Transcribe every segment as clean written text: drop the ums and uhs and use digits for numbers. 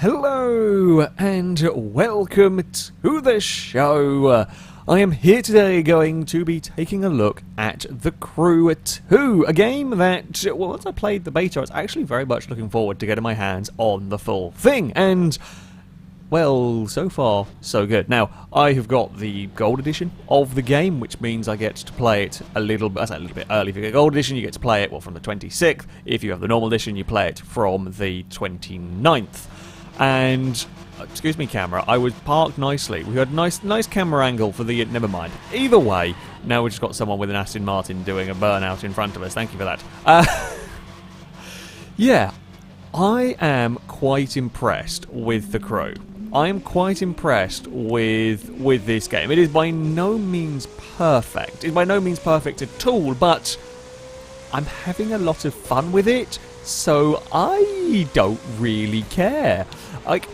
Hello and welcome to the show. I am here today going to be taking a look at The Crew 2, a game that, well, once I played the beta, I was actually very much looking forward to getting my hands on the full thing, and, well, so far, so good. Now, I have got the gold edition of the game, which means I get to play it a little bit early. If you get gold edition, you get to play it, well, from the 26th. If you have the normal edition, you play it from the 29th. And, excuse me camera, I was parked nicely. We had a nice camera angle for the, never mind. Either way, now we've just got someone with an Aston Martin doing a burnout in front of us. Thank you for that. Yeah, I am quite impressed with The Crew. I am quite impressed with this game. It is by no means perfect. It's by no means perfect at all, but I'm having a lot of fun with it, so I don't really care. Like,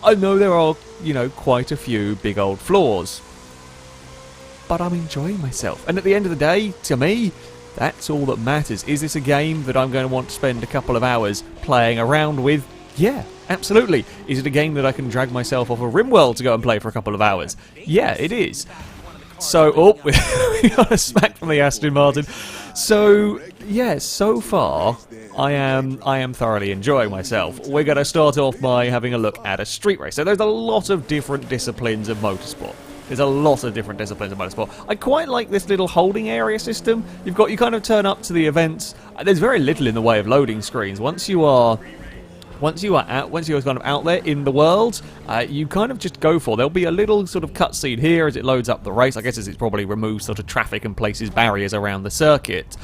I know there are, you know, quite a few big old flaws, but I'm enjoying myself. And at the end of the day, to me, that's all that matters. Is this a game that I'm going to want to spend a couple of hours playing around with? Yeah, absolutely. Is it a game that I can drag myself off a RimWorld to go and play for a couple of hours? Yeah, it is. So, oh, we got a smack from the Aston Martin. So, yeah, so far, I am thoroughly enjoying myself. We're going to start off by having a look at a street race. So there's a lot of different disciplines of motorsport. I quite like this little holding area system. You kind of turn up to the events. There's very little in the way of loading screens. Once you're kind of out there in the world, you kind of just go for. There'll be a little sort of cutscene here as it loads up the race. I guess as it probably removes sort of traffic and places barriers around the circuit.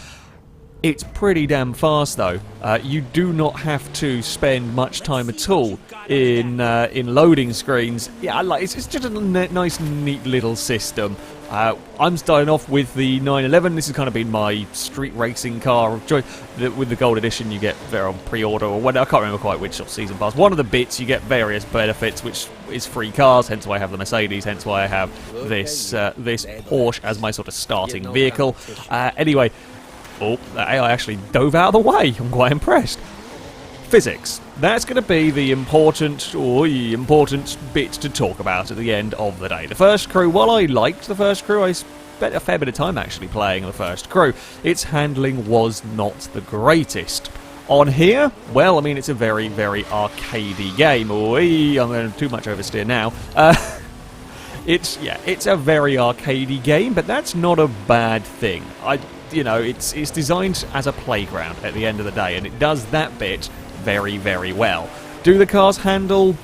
It's pretty damn fast though. You do not have to spend much time at all in loading screens. Yeah, it's just a nice, neat little system. I'm starting off with the 911. This has kind of been my street racing car of choice. With the gold edition, you get there on pre-order or whatever. I can't remember quite which sort of season pass. One of the bits you get various benefits, which is free cars. Hence why I have the Mercedes. Hence why I have this Porsche as my sort of starting vehicle. Anyway. Oh, the AI actually dove out of the way. I'm quite impressed. Physics. That's going to be the important bit to talk about at the end of the day. The first crew, while I liked the first crew, I spent a fair bit of time actually playing the first crew. Its handling was not the greatest. On here, well, I mean, it's a very, very arcadey game. I'm going too much oversteer now. It's a very arcadey game, but that's not a bad thing. It's designed as a playground at the end of the day, and it does that bit very, very well. Do the cars handle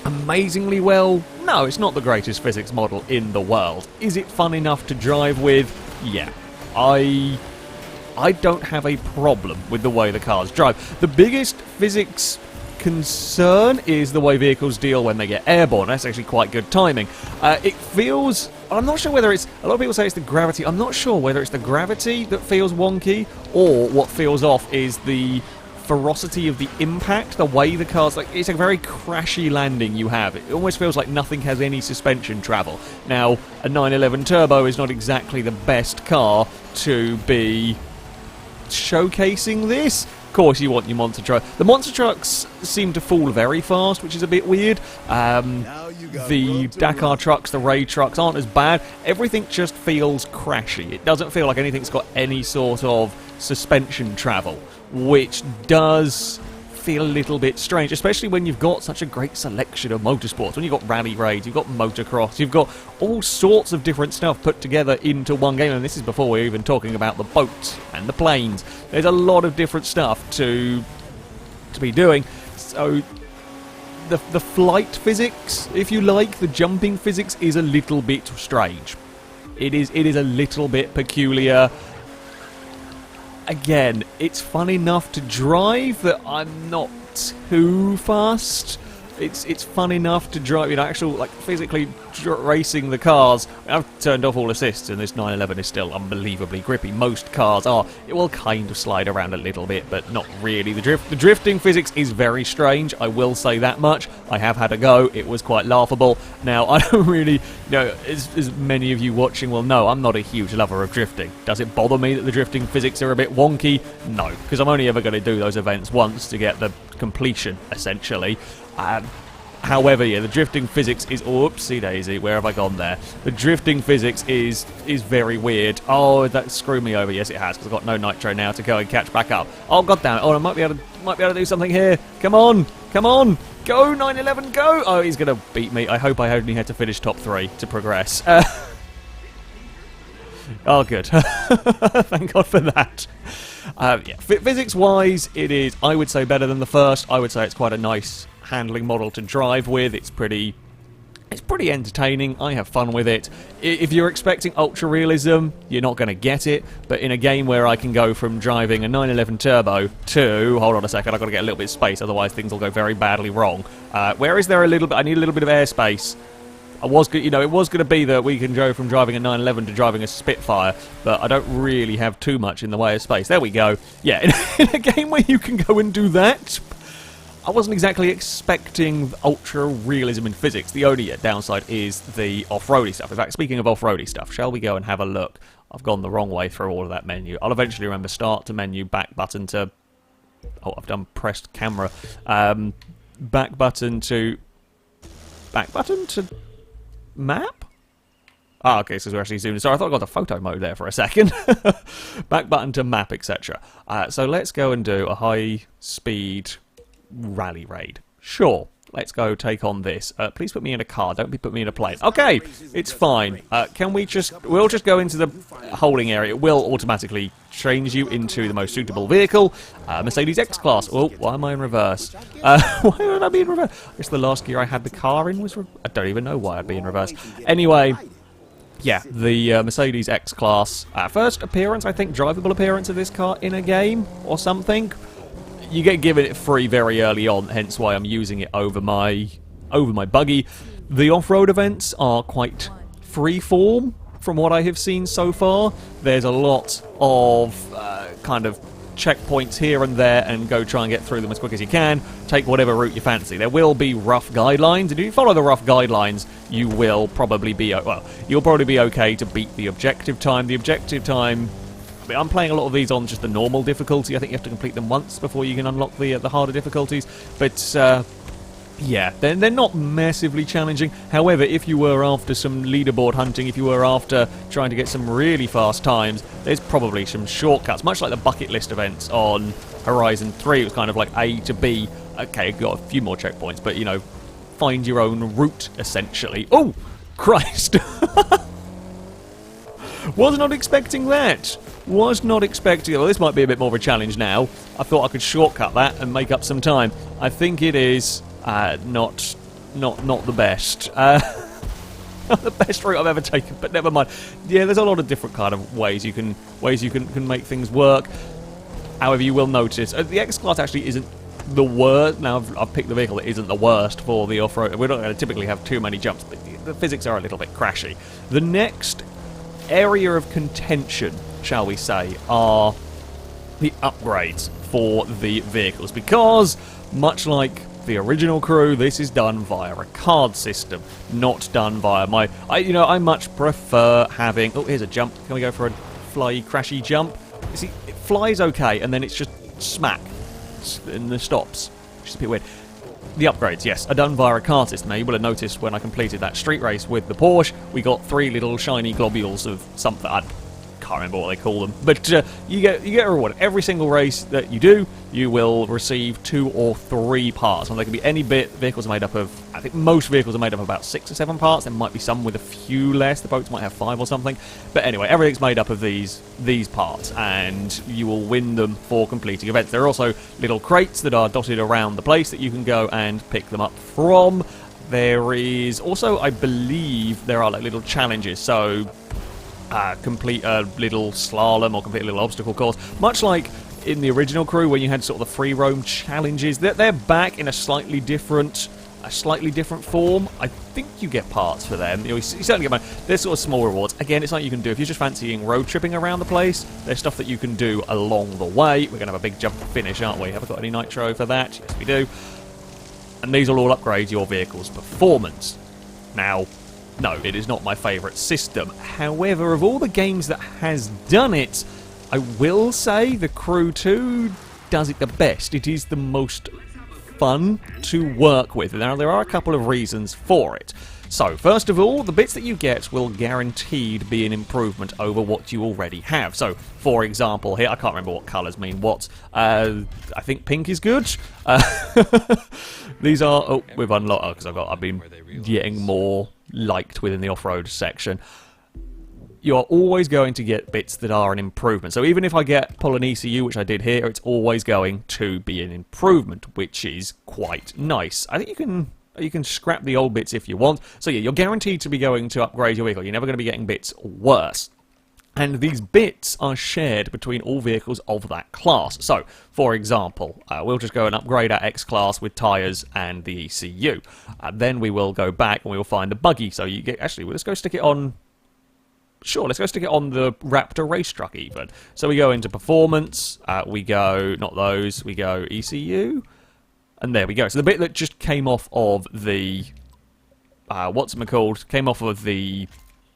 amazingly well? No, it's not the greatest physics model in the world. Is it fun enough to drive with? Yeah. I don't have a problem with the way the cars drive. The biggest physics concern is the way vehicles deal when they get airborne. That's actually quite good timing. It feels... I'm not sure whether it's... A lot of people say it's the gravity. I'm not sure whether it's the gravity that feels wonky or what feels off is the ferocity of the impact, the way the cars... Like, it's a very crashy landing you have. It almost feels like nothing has any suspension travel. Now, a 911 Turbo is not exactly the best car to be showcasing this. Of course, you want your monster truck. The monster trucks seem to fall very fast, which is a bit weird. The Dakar trucks, the raid trucks aren't as bad. Everything just feels crashy. It doesn't feel like anything's got any sort of suspension travel, which does feel a little bit strange, especially when you've got such a great selection of motorsports. When you've got rally raids, you've got motocross, you've got all sorts of different stuff put together into one game, and this is before we're even talking about the boats and the planes. There's a lot of different stuff to be doing. So the flight physics, if you like, the jumping physics is a little bit strange. It is a little bit peculiar. Again, it's fun enough to drive that I'm not too fussed. It's fun enough to drive, actual, like, physically racing the cars. I've turned off all assists, and this 911 is still unbelievably grippy. Most cars are. It will kind of slide around a little bit, but not really. The drifting physics is very strange, I will say that much. I have had a go. It was quite laughable. Now, I don't really, as many of you watching will know, I'm not a huge lover of drifting. Does it bother me that the drifting physics are a bit wonky? No, because I'm only ever going to do those events once to get the completion, essentially. However, yeah, the drifting physics is... Oopsie daisy, where have I gone there? The drifting physics is very weird. Oh, that screwed me over. Yes, it has, because I've got no nitro now to go and catch back up. Oh, god damn it. Oh, I might be able to do something here. Come on. Come on. Go, 911, go. Oh, he's going to beat me. I hope I only had to finish top 3 to progress. Oh, good. Thank God for that. Yeah, physics-wise, it is, I would say, better than the first. I would say it's quite a nice handling model to drive with. It's pretty entertaining. I have fun with it. If you're expecting ultra realism, you're not going to get it. But in a game where I can go from driving a 911 Turbo to, hold on a second, I've got to get a little bit of space, otherwise things will go very badly wrong. Where is there a little bit? I need a little bit of airspace. It was going to be that we can go from driving a 911 to driving a Spitfire, but I don't really have too much in the way of space. There we go. Yeah, in a game where you can go and do that, I wasn't exactly expecting ultra realism in physics. The only downside is the off-roady stuff. In fact, speaking of off-roady stuff, shall we go and have a look? I've gone the wrong way through all of that menu. I'll eventually remember start to menu, back button to... Oh, I've done pressed camera. Back button to... Back button to... Map? Ah, okay, so we're actually zooming. Sorry, I thought I got the photo mode there for a second. Back button to map, etc. So let's go and do a high-speed rally raid. Sure, let's go take on this. Please put me in a car, don't put me in a plane. Okay, it's fine. We'll just go into the holding area. It will automatically change you into the most suitable vehicle. Mercedes X-Class. Oh, why am I in reverse? Why would I be in reverse? I guess the last gear I had the car in was... I don't even know why I'd be in reverse. Anyway, yeah, the Mercedes X-Class. First appearance, I think, drivable appearance of this car in a game or something. You get given it free very early on, hence why I'm using it over my buggy. The off-road events are quite free-form from what I have seen so far. There's a lot of kind of checkpoints here and there, and go try and get through them as quick as you can. Take whatever route you fancy. There will be rough guidelines, and if you follow the rough guidelines, you will probably be you'll probably be okay to beat the objective time. The objective time... I'm playing a lot of these on just the normal difficulty. I think you have to complete them once before you can unlock the harder difficulties. But, yeah, they're not massively challenging. However, if you were after some leaderboard hunting, if you were after trying to get some really fast times, there's probably some shortcuts. Much like the bucket list events on Horizon 3. It was kind of like A to B. Okay, got a few more checkpoints, but, find your own route, essentially. Oh, Christ! Was not expecting that. Was not expecting... Well, this might be a bit more of a challenge now. I thought I could shortcut that and make up some time. I think it is not the best. Not the best route I've ever taken, but never mind. Yeah, there's a lot of different kind of ways you can make things work. However, you will notice the X-Class actually isn't the worst. Now, I've picked the vehicle that isn't the worst for the off-road. We're not going to typically have too many jumps, but the physics are a little bit crashy. The next area of contention, shall we say, are the upgrades for the vehicles, because much like the original crew, this is done via a card system, not done via my... I much prefer having... Oh, here's a jump. Can we go for a fly crashy jump? You see, it flies okay, and then it's just smack, and the stops, which is a bit weird. The upgrades, yes, are done via a card system. Now, you will have noticed when I completed that street race with the Porsche, we got 3 little shiny globules of something. I can't remember what they call them. But you get a reward. Every single race that you do, you will receive 2 or 3 parts. And they can be any bit. Vehicles are made up of... I think most vehicles are made up of about 6 or 7 parts. There might be some with a few less. The boats might have 5 or something. But anyway, everything's made up of these parts. And you will win them for completing events. There are also little crates that are dotted around the place that you can go and pick them up from. There is also, I believe, there are like little challenges. So... complete a little slalom or complete a little obstacle course. Much like in the original crew when you had sort of the free roam challenges. They're back in a slightly different form. I think you get parts for them. You certainly get money. There's sort of small rewards. Again, it's something you can do. If you're just fancying road tripping around the place, there's stuff that you can do along the way. We're going to have a big jump finish, aren't we? Have I got any nitro for that? Yes, we do. And these will all upgrade your vehicle's performance. Now... no, it is not my favourite system. However, of all the games that has done it, I will say the Crew 2 does it the best. It is the most fun to work with. Now, there are a couple of reasons for it. So, first of all, the bits that you get will guaranteed be an improvement over what you already have. So, for example, here, I can't remember what colours mean what. I think pink is good. These are... Oh, we've unlocked... because I've been getting more liked within the off-road section. You're always going to get bits that are an improvement. So even if I pull an ECU, which I did here, it's always going to be an improvement, which is quite nice. I think you can scrap the old bits if you want. So yeah, you're guaranteed to be going to upgrade your vehicle. You're never going to be getting bits worse. And these bits are shared between all vehicles of that class. So, for example, we'll just go and upgrade our X-Class with tyres and the ECU. Then we will go back and we will find the buggy. So you get... Actually, let's go stick it on... Sure, let's go stick it on the Raptor race truck even. So we go into performance, we go, not those, we go ECU, and there we go. So the bit that just came off of the, came off of the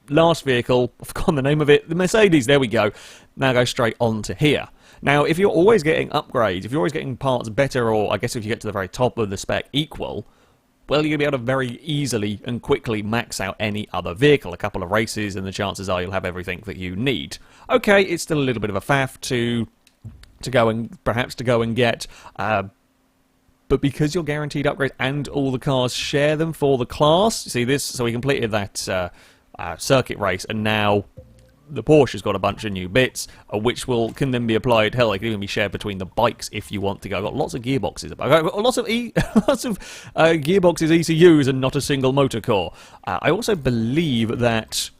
last vehicle, I've forgotten the name of it, the Mercedes, there we go. Now go straight on to here. Now, if you're always getting upgrades, if you're always getting parts better, or I guess if you get to the very top of the spec equal, well, you'll be able to very easily and quickly max out any other vehicle. A couple of races, and the chances are you'll have everything that you need. Okay, it's still a little bit of a faff to go and get, but because you're guaranteed upgrades and all the cars share them for the class, see this? So we completed that circuit race, and now the Porsche has got a bunch of new bits, which can then be applied. Hell, they can even be shared between the bikes if you want to go. I've got lots of gearboxes. I've got lots of gearboxes, ECUs, and not a single motor core. I also believe that...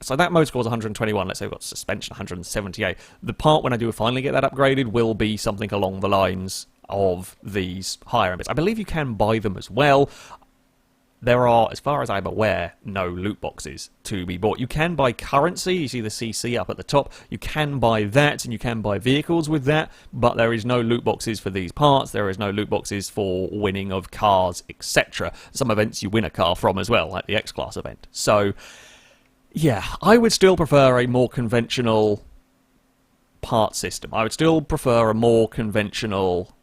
So that motor core is 121. Let's say we've got suspension 178. The part when I do finally get that upgraded will be something along the lines of these higher end bits. I believe you can buy them as well. There are, as far as I'm aware, no loot boxes to be bought. You can buy currency, you see the CC up at the top, you can buy that, and you can buy vehicles with that, but there is no loot boxes for these parts, there is no loot boxes for winning of cars, etc. Some events you win a car from as well, like the X-Class event. So, yeah, I would still prefer a more conventional part system. I would still prefer a more conventional,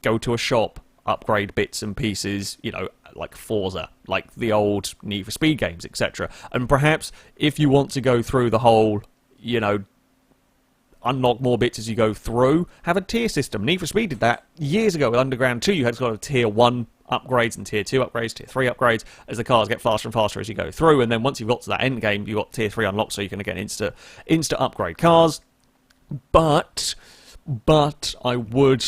go to a shop, upgrade bits and pieces, you know, like Forza, like the old Need for Speed games, etc. And perhaps if you want to go through the whole, you know, unlock more bits as you go through, have a tier system. Need for Speed did that years ago with Underground 2. You had sort of tier 1 upgrades and tier 2 upgrades, tier 3 upgrades, as the cars get faster and faster as you go through. And then once you've got to that end game, you've got tier 3 unlocked, so you can get insta upgrade cars. But I would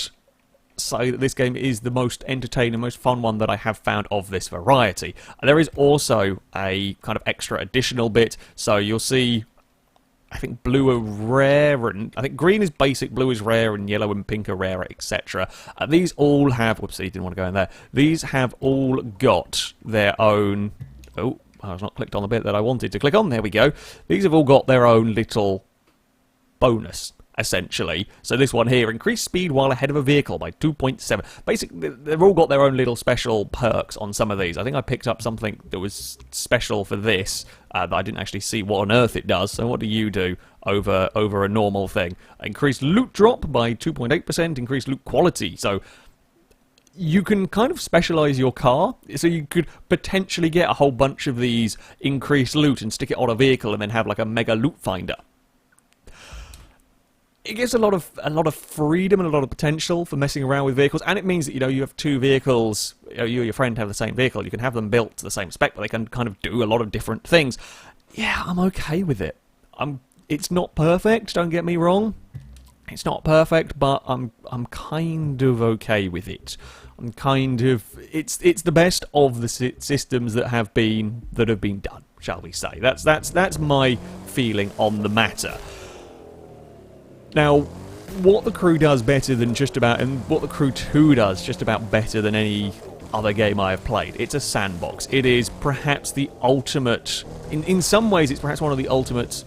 say that this game is the most entertaining, most fun one that I have found of this variety. There is also a kind of extra additional bit, so you'll see, I think blue are rare, and I think green is basic, blue is rare, and yellow and pink are rare, etc. These all have, whoopsie, didn't want to go in there, these have all got their own, oh, I was not clicked on the bit that I wanted to click on, there we go. These have all got their own little bonus, essentially. So this one here, increased speed while ahead of a vehicle by 2.7. Basically, they've all got their own little special perks on some of these. I think I picked up something that was special for this, that I didn't actually see what on earth it does. So what do you do over a normal thing? Increased loot drop by 2.8%, increased loot quality. So you can kind of specialize your car, so you could potentially get a whole bunch of these increased loot and stick it on a vehicle and then have like a mega loot finder. It gives a lot of freedom and a lot of potential for messing around with vehicles, and it means that, you know, you have two vehicles, you know, you and your friend have the same vehicle, you can have them built to the same spec, but they can kind of do a lot of different things. Yeah, I'm okay with it. It's not perfect, don't get me wrong. It's not perfect, but I'm kind of okay with it. It's the best of the systems that have been done, shall we say. That's my feeling on the matter. Now, what the Crew does better than just about, and what the Crew 2 does just about better than any other game I have played, it's a sandbox. It is perhaps the ultimate, in some ways it's perhaps one of the ultimates,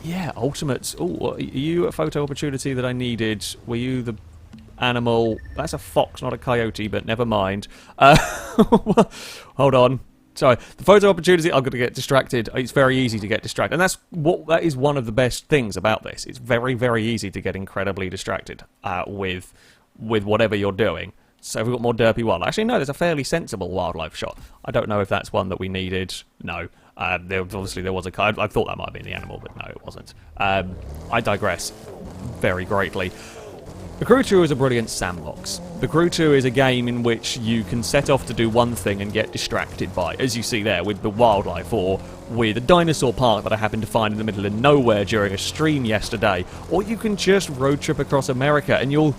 oh, are you a photo opportunity that I needed? Were you the animal? That's a fox, not a coyote, but never mind. Hold on. Sorry, the photo opportunity, I'm going to get distracted. It's very easy to get distracted. And that is one of the best things about this. It's very, very easy to get incredibly distracted with whatever you're doing. So we've got more derpy wildlife. Actually, no, there's a fairly sensible wildlife shot. I don't know if that's one that we needed. No. Obviously, there was a car. I thought that might have been the animal, but no, it wasn't. I digress very greatly. The Crew 2 is a brilliant sandbox. The Crew 2 is a game in which you can set off to do one thing and get distracted by, as you see there, with the wildlife, or with a dinosaur park that I happened to find in the middle of nowhere during a stream yesterday. Or you can just road trip across America and you'll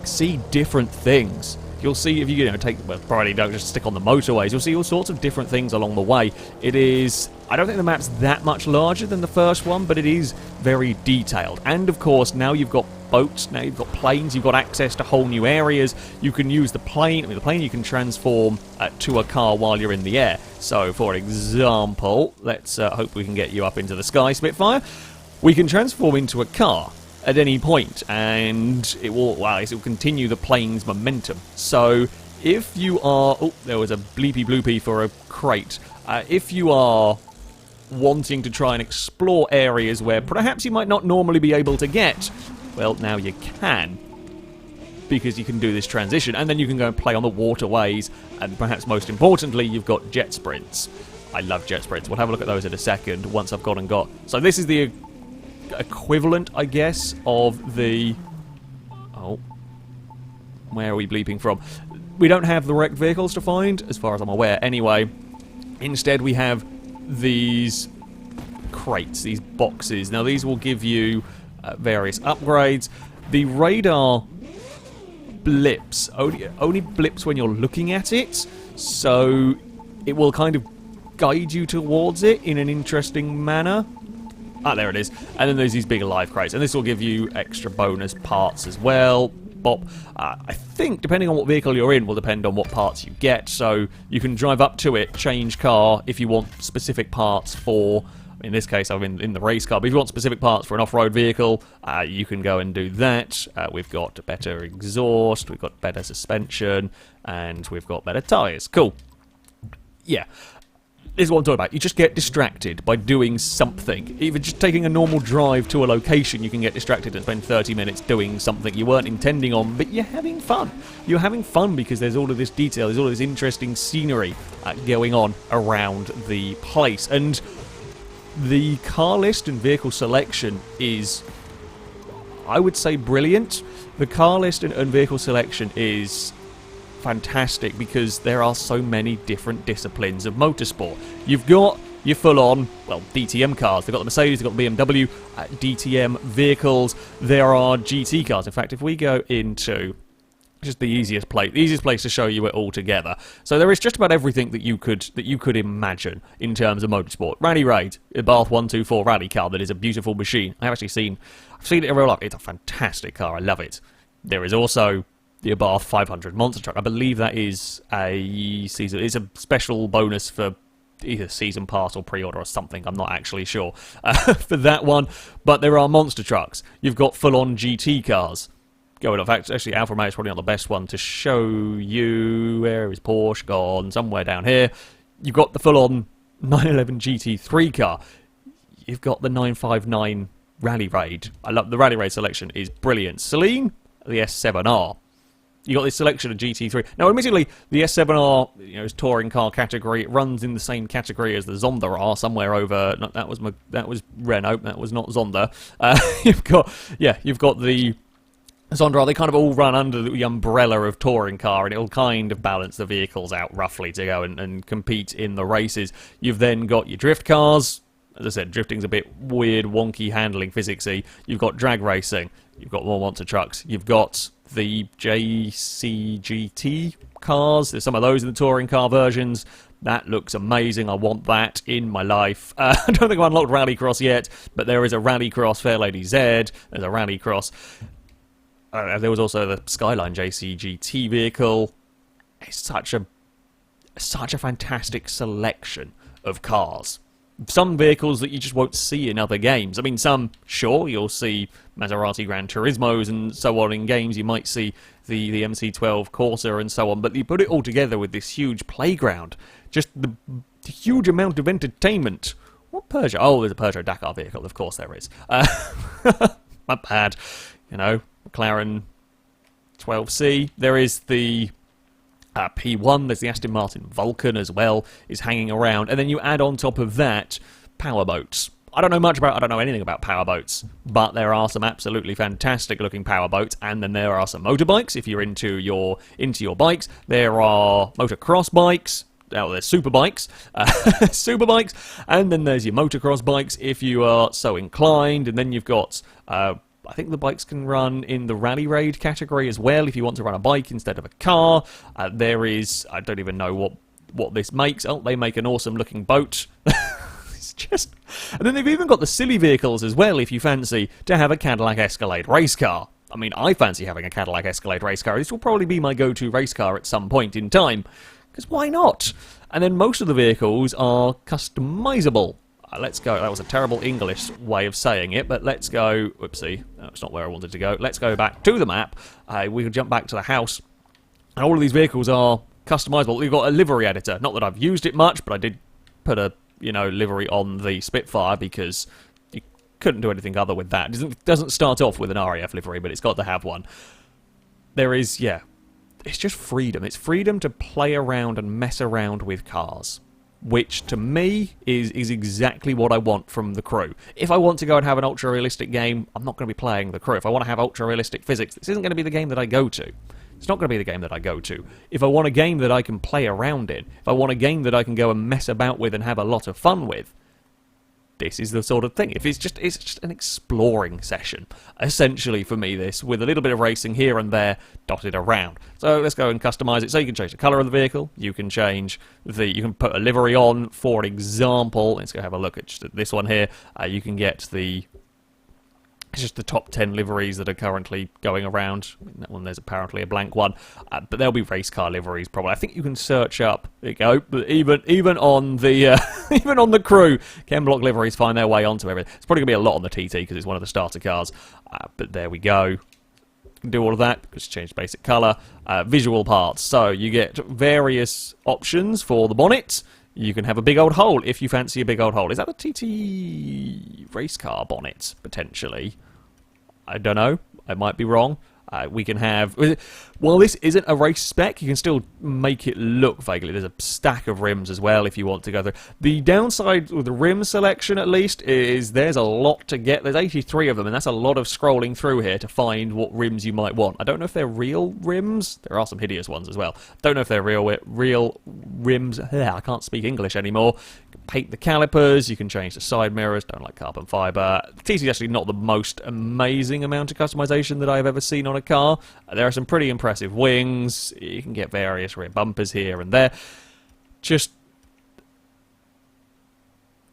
see different things. You'll see if you take, well, probably don't just stick on the motorways, you'll see all sorts of different things along the way. It is, I don't think the map's that much larger than the first one, but it is very detailed. And of course, now you've got boats, now you've got planes, you've got access to whole new areas. You can use the plane, the plane you can transform to a car while you're in the air. So, for example, let's hope we can get you up into the sky, Spitfire. We can transform into a car at any point, and it will continue the plane's momentum. So if you are... Oh, there was a bleepy bloopy for a crate. If you are wanting to try and explore areas where perhaps you might not normally be able to get, well, now you can, because you can do this transition, and then you can go and play on the waterways, and perhaps most importantly, you've got jet sprints. I love jet sprints. We'll have a look at those in a second, once I've gone and got... So this is the equivalent, I guess, of the... Oh. Where are we bleeping from? We don't have the wrecked vehicles to find, as far as I'm aware. Anyway, instead we have these crates, these boxes. Now, these will give you various upgrades. The radar blips. Only blips when you're looking at it, so it will kind of guide you towards it in an interesting manner. Ah, there it is. And then there's these bigger live crates. And this will give you extra bonus parts as well. Bop. I think, depending on what vehicle you're in, will depend on what parts you get. So you can drive up to it, change car if you want specific parts for... In this case, I'm in the race car. But if you want specific parts for an off-road vehicle, you can go and do that. We've got better exhaust, we've got better suspension, and we've got better tyres. Cool. Yeah. This is what I'm talking about. You just get distracted by doing something. Even just taking a normal drive to a location, you can get distracted and spend 30 minutes doing something you weren't intending on, but you're having fun. You're having fun because there's all of this detail, there's all of this interesting scenery going on around the place. And the car list and vehicle selection is, I would say, brilliant. The car list and vehicle selection is fantastic because there are so many different disciplines of motorsport. You've got your full-on, well, DTM cars. They've got the Mercedes, they've got the BMW, DTM vehicles. There are GT cars. In fact, if we go into just the easiest place to show you it all together. So there is just about everything that you could imagine in terms of motorsport. Rally Raid, a Bath 124 rally car that is a beautiful machine. I've seen it in real life. It's a fantastic car. I love it. There is also the Abarth 500 monster truck. I believe that is a season. It's a special bonus for either season pass or pre-order or something. I'm not actually sure for that one. But there are monster trucks. You've got full-on GT cars. In fact, actually, Alfa Romeo is probably not the best one to show you. Where is Porsche gone? Somewhere down here. You've got the full-on 911 GT3 car. You've got the 959 Rally Raid. I love the Rally Raid selection. Is brilliant. Celine, the S7R. You got this selection of GT3. Now, admittedly, the S7R, is touring car category. It runs in the same category as the Zonda R, somewhere over. No, that was Renault. That was not Zonda. You've got the Zonda R. They kind of all run under the umbrella of touring car, and it'll kind of balance the vehicles out roughly to go and compete in the races. You've then got your drift cars. As I said, drifting's a bit weird, wonky handling, physicsy. You've got drag racing. You've got more monster trucks. You've got the JCGT cars. There's some of those in the touring car versions. That looks amazing. I want that in my life. I don't think I've unlocked Rallycross yet, but there is a Rallycross Fairlady Z. There's a Rallycross. There was also the Skyline JCGT vehicle. It's such a fantastic selection of cars. Some vehicles that you just won't see in other games. I mean, some, sure, you'll see Maserati Gran Turismos and so on in games. You might see the MC12 Corsa and so on. But you put it all together with this huge playground. Just the huge amount of entertainment. What Peugeot? Oh, there's a Peugeot Dakar vehicle. Of course there is. Not bad. McLaren 12C. There is the P1, there's the Aston Martin Vulcan as well, is hanging around. And then you add on top of that powerboats. I don't know anything about powerboats, but there are some absolutely fantastic looking powerboats, and then there are some motorbikes if you're into your bikes. There are motocross bikes. Oh, there's super bikes, and then there's your motocross bikes if you are so inclined, and then you've got, I think the bikes can run in the rally raid category as well if you want to run a bike instead of a car. There is, I don't even know what this makes. Oh, they make an awesome looking boat. It's just, and then they've even got the silly vehicles as well if you fancy to have a Cadillac Escalade race car. I mean, I fancy having a Cadillac Escalade race car. This will probably be my go-to race car at some point in time. Because why not? And then most of the vehicles are customizable. Let's go. That was a terrible English way of saying it, but let's go. Whoopsie. That's not where I wanted to go. Let's go back to the map. We can jump back to the house. And all of these vehicles are customizable. We've got a livery editor. Not that I've used it much, but I did put a, livery on the Spitfire because you couldn't do anything other with that. It doesn't start off with an RAF livery, but it's got to have one. There is, it's just freedom. It's freedom to play around and mess around with cars, which to me is exactly what I want from the Crew. If I want to go and have an ultra-realistic game, I'm not going to be playing the Crew. If I want to have ultra-realistic physics, this isn't going to be the game that I go to. It's not going to be the game that I go to. If I want a game that I can play around in, if I want a game that I can go and mess about with and have a lot of fun with, this is the sort of thing. If it's just an exploring session, essentially for me, this, with a little bit of racing here and there dotted around. So let's go and customize it. So you can change the color of the vehicle. You can change you can put a livery on, for example. Let's go have a look at just this one here. You can get it's just the top 10 liveries that are currently going around. That one, there's apparently a blank one. But there'll be race car liveries probably. I think you can search up. There you go. But even on the even on the Crew, Chem Block liveries find their way onto everything. It's probably going to be a lot on the TT because it's one of the starter cars. But there we go. Do all of that. Just change the basic colour. Visual parts. So you get various options for the bonnet. You can have a big old hole if you fancy a big old hole. Is that a TT race car bonnet, potentially? I don't know. I might be wrong. We can have... While this isn't a race spec, you can still make it look vaguely. There's a stack of rims as well if you want to go through. The downside with the rim selection, at least, is there's a lot to get. There's 83 of them, and that's a lot of scrolling through here to find what rims you might want. I don't know if they're real rims. There are some hideous ones as well. Don't know if they're real rims. I can't speak English anymore. You can paint the calipers. You can change the side mirrors. Don't like carbon fibre. The TT is actually not the most amazing amount of customization that I've ever seen on a car. There are some pretty impressive wings. You can get various rear bumpers here and there. Just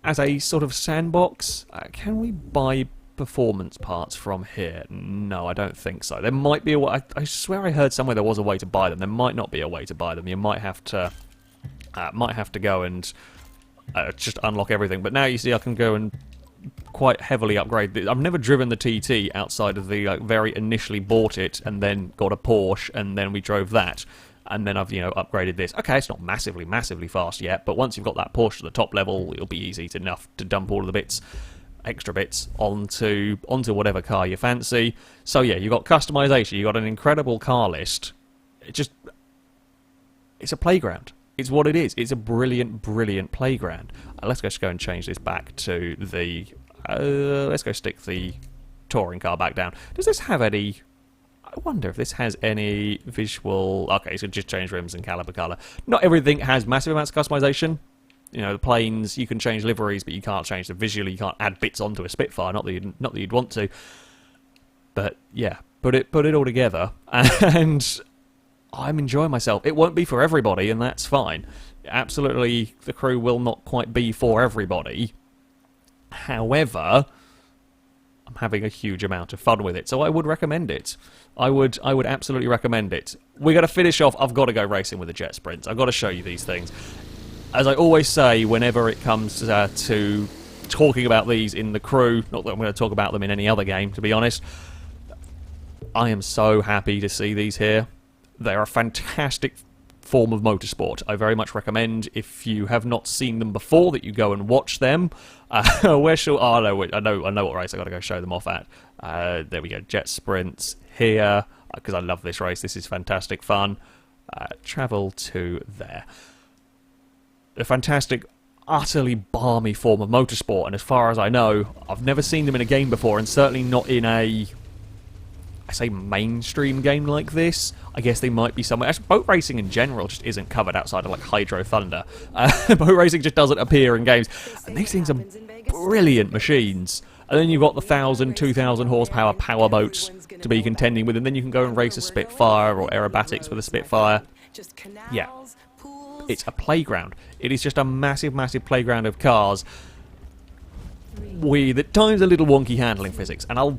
as a sort of sandbox, can we buy performance parts from here? No, I don't think so. There might be a way. I swear I heard somewhere there was a way to buy them. There might not be a way to buy them. You might have to go and just unlock everything. But now you see I can go and quite heavily upgrade. I've never driven the TT outside of the very initially bought it and then got a Porsche and then we drove that and then I've upgraded this. Okay, it's not massively fast yet, but once you've got that Porsche to the top level, it'll be easy enough to dump all of the extra bits onto whatever car you fancy. So yeah, you've got customization, you've got an incredible car list. It's a playground. It's what it is. It's a brilliant playground. Let's just go and change this back to the... let's go stick the touring car back down. Does this have any... I wonder if this has any visual... Okay, so just change rims and caliper colour. Not everything has massive amounts of customization. The planes, you can change liveries, but you can't change them visually. You can't add bits onto a Spitfire, not that you'd want to. But yeah, put it all together, and I'm enjoying myself. It won't be for everybody, and that's fine. Absolutely, the Crew will not quite be for everybody. However, I'm having a huge amount of fun with it, so I would recommend it. I would absolutely recommend it. We're going to finish off. I've got to go racing with the jet sprints. I've got to show you these things. As I always say, whenever it comes to talking about these in the Crew, not that I'm going to talk about them in any other game, to be honest, I am so happy to see these here. They're a fantastic form of motorsport. I very much recommend, if you have not seen them before, that you go and watch them. Where shall... Oh, I know what race I've got to go show them off at. There we go, jet sprints here. because I love this race. This is fantastic fun. Travel to there. A fantastic, utterly balmy form of motorsport, and as far as I know, I've never seen them in a game before, and certainly not in a, I say, mainstream game like this. I guess they might be somewhere. Actually, boat racing in general just isn't covered outside of like Hydro Thunder. Boat racing just doesn't appear in games, and these things are brilliant machines. And then you've got the 1,000, 2,000 horsepower power boats to be contending with, and then you can go and race a Spitfire or aerobatics with a Spitfire. Yeah, it's a playground. It is just a massive, massive playground of cars with at times a little wonky handling physics, and I'll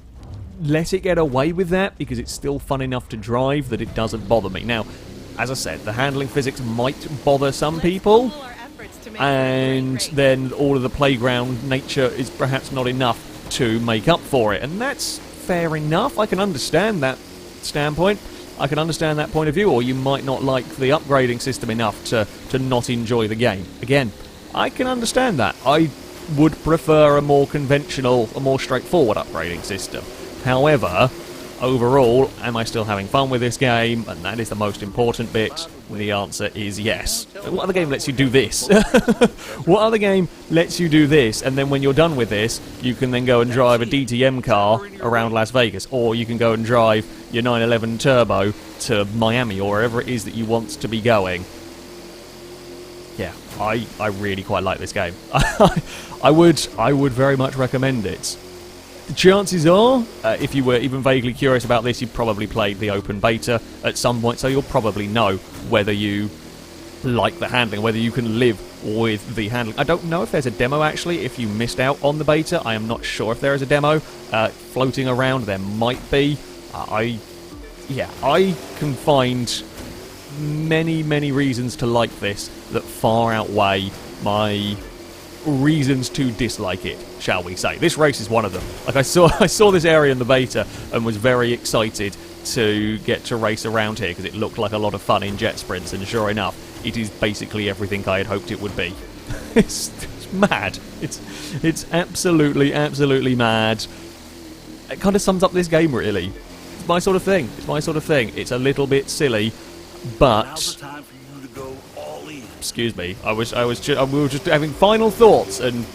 let it get away with that because it's still fun enough to drive that it doesn't bother me. Now, as I said, the handling physics might bother some people, and then all of the playground nature is perhaps not enough to make up for it, and that's fair enough. I can understand that standpoint. I can understand that point of view, or you might not like the upgrading system enough to not enjoy the game. Again, I can understand that. I would prefer a more conventional, a more straightforward upgrading system. However, overall, am I still having fun with this game? And that is the most important bit. The answer is yes. What other game lets you do this? What other game lets you do this, and then when you're done with this, you can then go and drive a DTM car around Las Vegas, or you can go and drive your 911 Turbo to Miami, or wherever it is that you want to be going. Yeah, I really quite like this game. I would very much recommend it. The chances are, if you were even vaguely curious about this, you've probably played the open beta at some point, so you'll probably know whether you like the handling, whether you can live with the handling. I don't know if there's a demo, actually, if you missed out on the beta. I am not sure if there is a demo floating around. There might be. I can find many, many reasons to like this that far outweigh my reasons to dislike it, shall we say. This race is one of them. Like, I saw this area in the beta and was very excited to get to race around here because it looked like a lot of fun in jet sprints, and sure enough, it is basically everything I had hoped it would be. It's mad. It's absolutely, absolutely mad. It kind of sums up this game, really. It's my sort of thing. It's my sort of thing. It's a little bit silly, but excuse me, we were just having final thoughts, and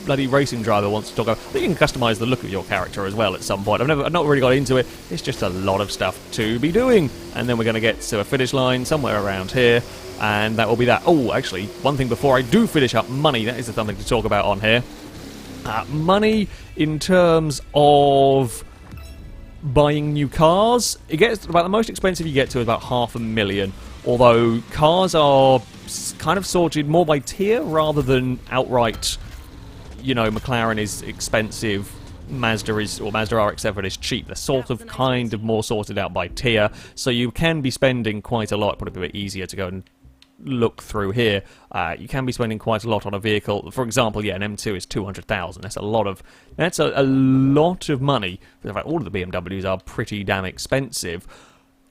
bloody racing driver wants to talk about. I think you can customise the look of your character as well at some point. I've not really got into it. It's just a lot of stuff to be doing, and then we're going to get to a finish line somewhere around here, and that will be that. Oh, actually, one thing before I do finish up, money. That is something to talk about on here. Money in terms of buying new cars. It gets about the most expensive you get to is about $500,000. Although cars are kind of sorted more by tier rather than outright, you know, McLaren is expensive, Mazda RX-7 is cheap. They're sort of kind of more sorted out by tier, so you can be spending quite a lot. Probably a bit easier to go and look through here. You can be spending quite a lot on a vehicle. For example, yeah, an M2 is 200,000. That's a lot of money. In fact, all of the BMWs are pretty damn expensive.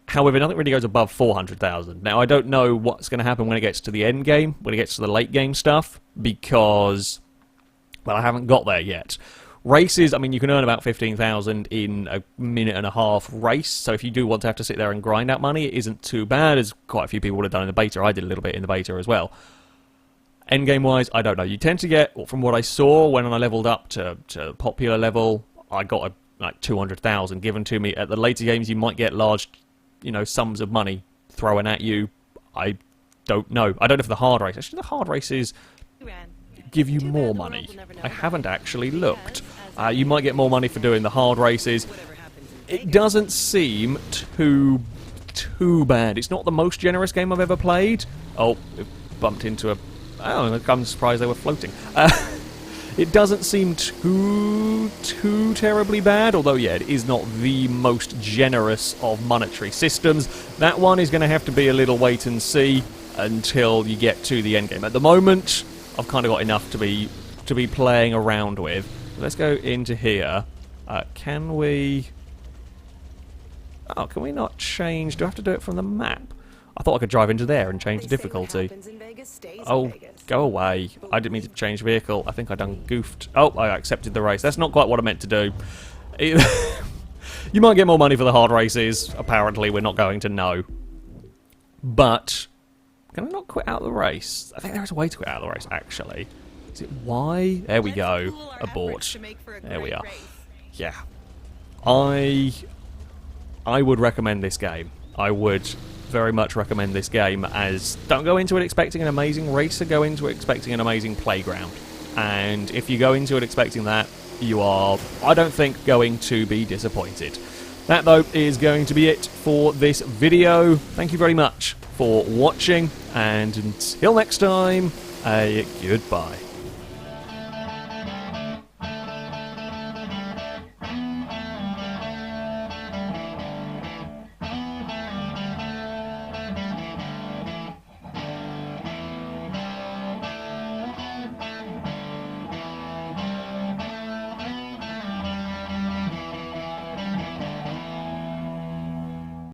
However, nothing really goes above 400,000. Now, I don't know what's going to happen when it gets to the end game, when it gets to the late game stuff, because, well, I haven't got there yet. Races, I mean, you can earn about 15,000 in a minute and a half race, so if you do want to have to sit there and grind out money, it isn't too bad, as quite a few people would have done in the beta. I did a little bit in the beta as well. Endgame-wise, I don't know. You tend to get, from what I saw when I leveled up to popular level, I got like 200,000 given to me. At the later games, you might get large, you know, sums of money thrown at you. I don't know. I don't know if the hard race... Actually, the hard races give you more money. I haven't actually looked. You might get more money for doing the hard races. It doesn't seem too bad. It's not the most generous game I've ever played. Oh, it bumped into a... Oh, I'm surprised they were floating. It doesn't seem too terribly bad, although, yeah, it is not the most generous of monetary systems. That one is going to have to be a little wait and see until you get to the end game. At the moment, I've kind of got enough to be playing around with. Let's go into here. Can we... Oh, can we not change... Do I have to do it from the map? I thought I could drive into there and change the difficulty. Oh, go away. I didn't mean to change vehicle. I think I done goofed. Oh, I accepted the race. That's not quite what I meant to do. You might get more money for the hard races. Apparently, we're not going to know. But, can I not quit out of the race? I think there is a way to quit out of the race, actually. Is it Y? There we go. Abort. There we are. Yeah. I would recommend this game. I would very much recommend this game, as don't go into it expecting an amazing racer, go into it expecting an amazing playground. And if you go into it expecting that, you are, I don't think, going to be disappointed. That, though, is going to be it for this video. Thank you very much for watching, and until next time, goodbye.